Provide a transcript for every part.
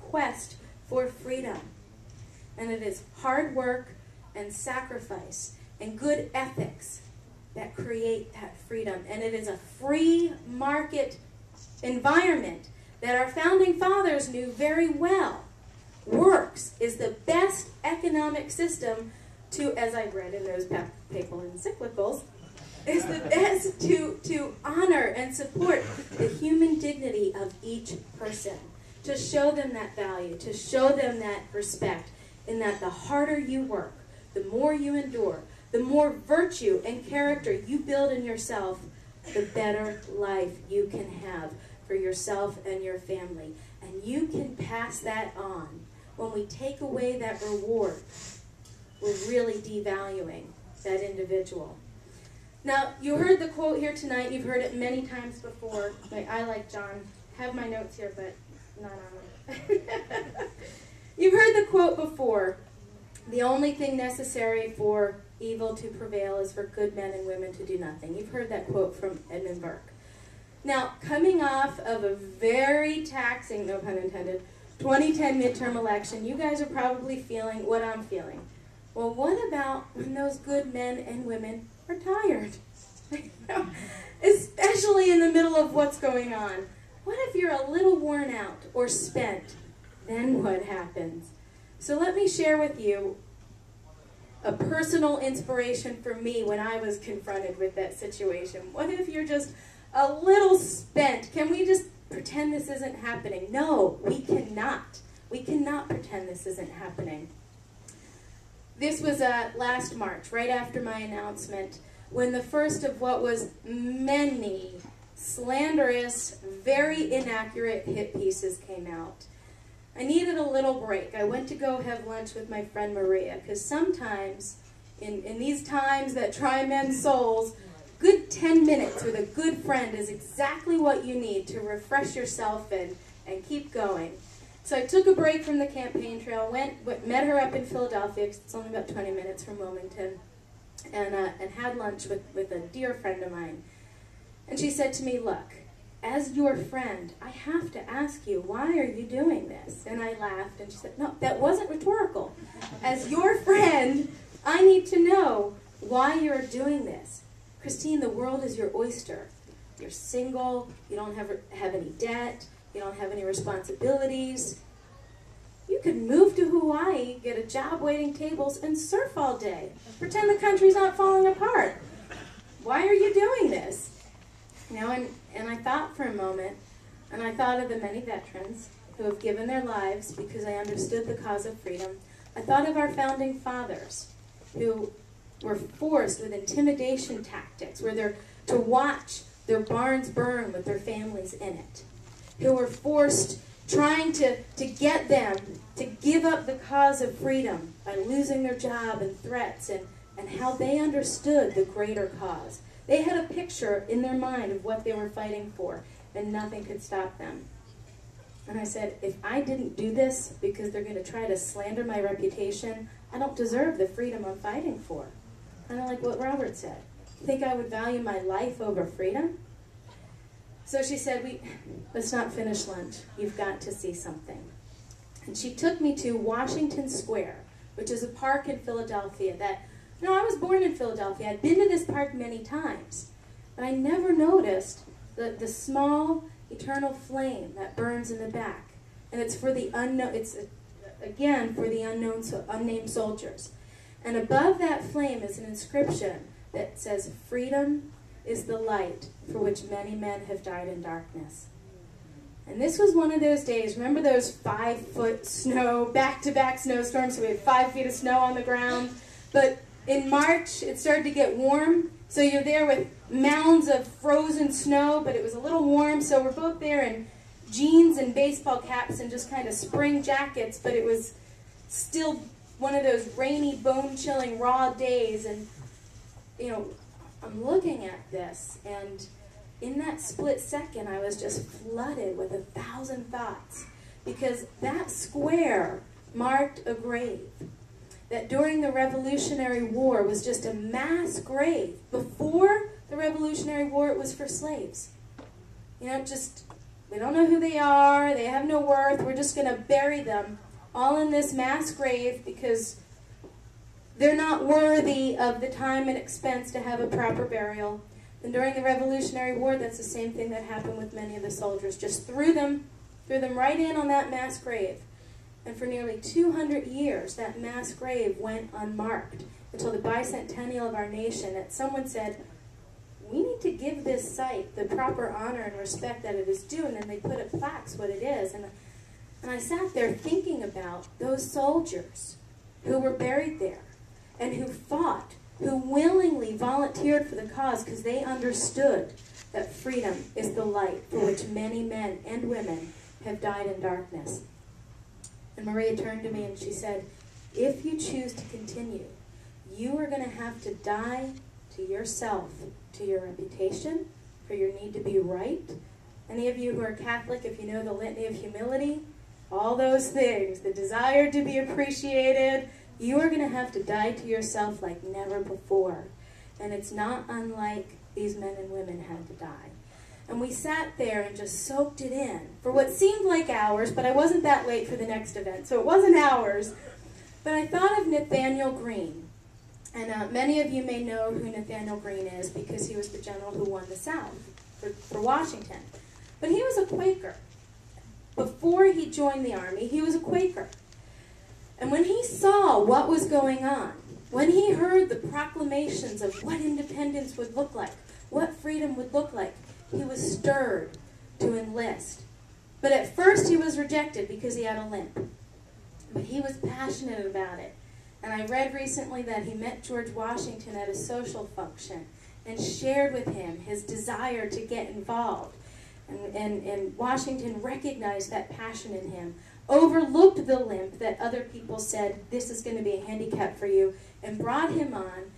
quest for freedom. And it is hard work and sacrifice and good ethics that create that freedom. And it is a free market environment that our founding fathers knew very well. Works is the best economic system to, as I read in those papal encyclicals, is the best to honor and support the human dignity of each person, to show them that value, to show them that respect, in that the harder you work, the more you endure, the more virtue and character you build in yourself, the better life you can have for yourself and your family. And you can pass that on. When we take away that reward, we're really devaluing that individual. Now, you heard the quote here tonight. You've heard it many times before. I, like John, have my notes here, but not on them. You've heard the quote before. The only thing necessary for evil to prevail is for good men and women to do nothing. You've heard that quote from Edmund Burke. Now, coming off of a very taxing, no pun intended, 2010 midterm election, you guys are probably feeling what I'm feeling. Well, what about when those good men and women are tired? Especially in the middle of what's going on. What if you're a little worn out or spent? Then what happens? So let me share with you a personal inspiration for me when I was confronted with that situation. What if you're just a little spent? Can we just pretend this isn't happening? No, we cannot. We cannot pretend this isn't happening. This was last March, right after my announcement, when the first of what was many slanderous, very inaccurate hit pieces came out. I needed a little break. I went to go have lunch with my friend Maria, because sometimes, in these times that try men's souls, good 10 minutes with a good friend is exactly what you need to refresh yourself and keep going. So I took a break from the campaign trail, met her up in Philadelphia, because it's only about 20 minutes from Wilmington, and had lunch with a dear friend of mine. And she said to me, look, as your friend, I have to ask you, why are you doing this? And I laughed, and she said, no, that wasn't rhetorical. As your friend, I need to know why you're doing this. Christine, the world is your oyster. You're single, you don't have any debt, you don't have any responsibilities. You could move to Hawaii, get a job waiting tables, and surf all day. Pretend the country's not falling apart. Why are you doing this? You know, and I thought for a moment, and I thought of the many veterans who have given their lives because I understood the cause of freedom. I thought of our founding fathers who were forced with intimidation tactics, where they're to watch their barns burn with their families in it, who were forced trying to get them to give up the cause of freedom by losing their job and threats, and how they understood the greater cause. They had a picture in their mind of what they were fighting for, and nothing could stop them. And I said, if I didn't do this because they're going to try to slander my reputation, I don't deserve the freedom I'm fighting for. Kind of like what Robert said. Think I would value my life over freedom? So she said, let's not finish lunch. You've got to see something. And she took me to Washington Square, which is a park in Philadelphia that, I was born in Philadelphia. I'd been to this park many times, but I never noticed the small eternal flame that burns in the back. And it's for the unknown, again, for the unnamed soldiers. And above that flame is an inscription that says, freedom is the light for which many men have died in darkness. And this was one of those days, remember those 5-foot snow, back-to-back snowstorms, so we had 5 feet of snow on the ground, but in March it started to get warm, so you're there with mounds of frozen snow, but it was a little warm, so we're both there in jeans and baseball caps and just kind of spring jackets, but it was still one of those rainy, bone-chilling, raw days, and, I'm looking at this, and in that split second, I was just flooded with 1,000 thoughts, because that square marked a grave that during the Revolutionary War was just a mass grave. Before the Revolutionary War, it was for slaves. Just We don't know who they are. They have no worth. We're just going to bury them all in this mass grave because they're not worthy of the time and expense to have a proper burial. And during the Revolutionary War, that's the same thing that happened with many of the soldiers. Just threw them right in on that mass grave. And for nearly 200 years, that mass grave went unmarked until the bicentennial of our nation that someone said, we need to give this site the proper honor and respect that it is due, and then they put at plaques what it is. And I sat there thinking about those soldiers who were buried there and who fought, who willingly volunteered for the cause because they understood that freedom is the light for which many men and women have died in darkness. And Maria turned to me and she said, if you choose to continue, you are going to have to die to yourself, to your reputation, for your need to be right. Any of you who are Catholic, if you know the litany of humility, all those things, the desire to be appreciated, you are going to have to die to yourself like never before. And it's not unlike these men and women had to die. And we sat there and just soaked it in for what seemed like hours, but I wasn't that late for the next event, so it wasn't hours. But I thought of Nathaniel Greene. And many of you may know who Nathaniel Greene is because he was the general who won the South for Washington. But he was a Quaker. Before he joined the army, he was a Quaker. And when he saw what was going on, when he heard the proclamations of what independence would look like, what freedom would look like, he was stirred to enlist. But at first he was rejected because he had a limp. But he was passionate about it. And I read recently that he met George Washington at a social function and shared with him his desire to get involved. And Washington recognized that passion in him, overlooked the limp that other people said, this is going to be a handicap for you, and brought him on.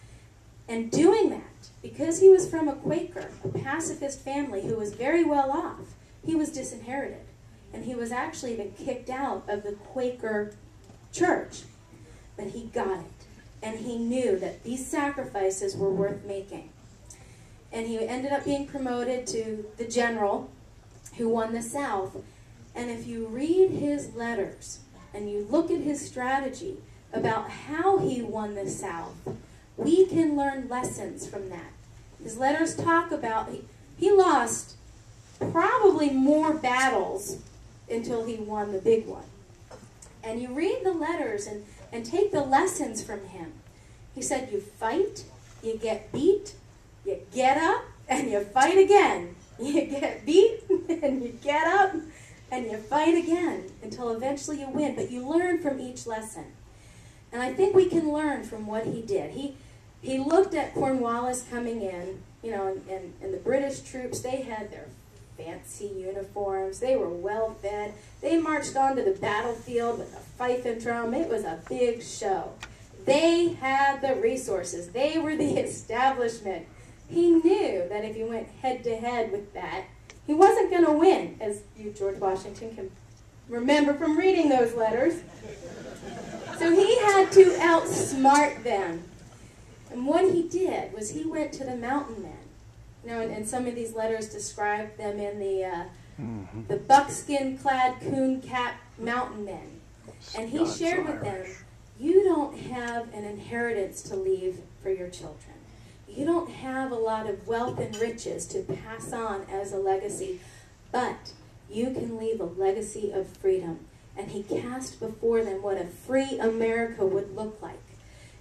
And doing that, because he was from a Quaker, a pacifist family who was very well off, he was disinherited. And he was actually even kicked out of the Quaker church. But he got it. And he knew that these sacrifices were worth making. And he ended up being promoted to the general who won the South. And if you read his letters and you look at his strategy about how he won the South, we can learn lessons from that. His letters talk about, he lost probably more battles until he won the big one. And you read the letters and take the lessons from him. He said, you fight, you get beat, you get up, and you fight again. You get beat, and you get up, and you fight again until eventually you win. But you learn from each lesson. And I think we can learn from what he did. He looked at Cornwallis coming in, you know, and the British troops, they had their fancy uniforms. They were well fed. They marched onto the battlefield with a fife and drum. It was a big show. They had the resources. They were the establishment. He knew that if he went head to head with that, he wasn't going to win, as you, George Washington, can remember from reading those letters. So he had to outsmart them. And what he did was he went to the mountain men. You know, and some of these letters describe them in the buckskin-clad, coon-capped mountain men. And he shared with them, you don't have an inheritance to leave for your children. You don't have a lot of wealth and riches to pass on as a legacy, but you can leave a legacy of freedom. And he cast before them what a free America would look like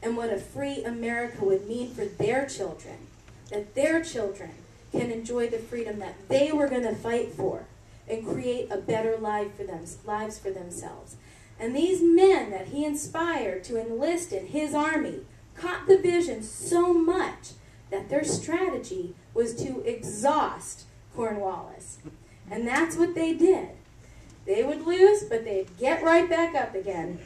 and what a free America would mean for their children, that their children can enjoy the freedom that they were going to fight for and create a better lives for themselves. And these men that he inspired to enlist in his army caught the vision so much that their strategy was to exhaust Cornwallis. And that's what they did. They would lose, but they'd get right back up again.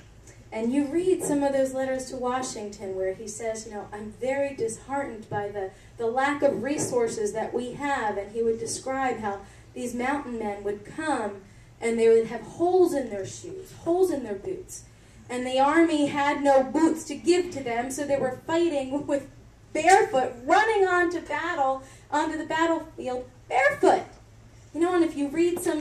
And you read some of those letters to Washington where he says, you know, I'm very disheartened by the lack of resources that we have. And he would describe how these mountain men would come and they would have holes in their shoes, holes in their boots. And the army had no boots to give to them, so they were fighting with barefoot, running onto the battlefield barefoot. You know, and if you read some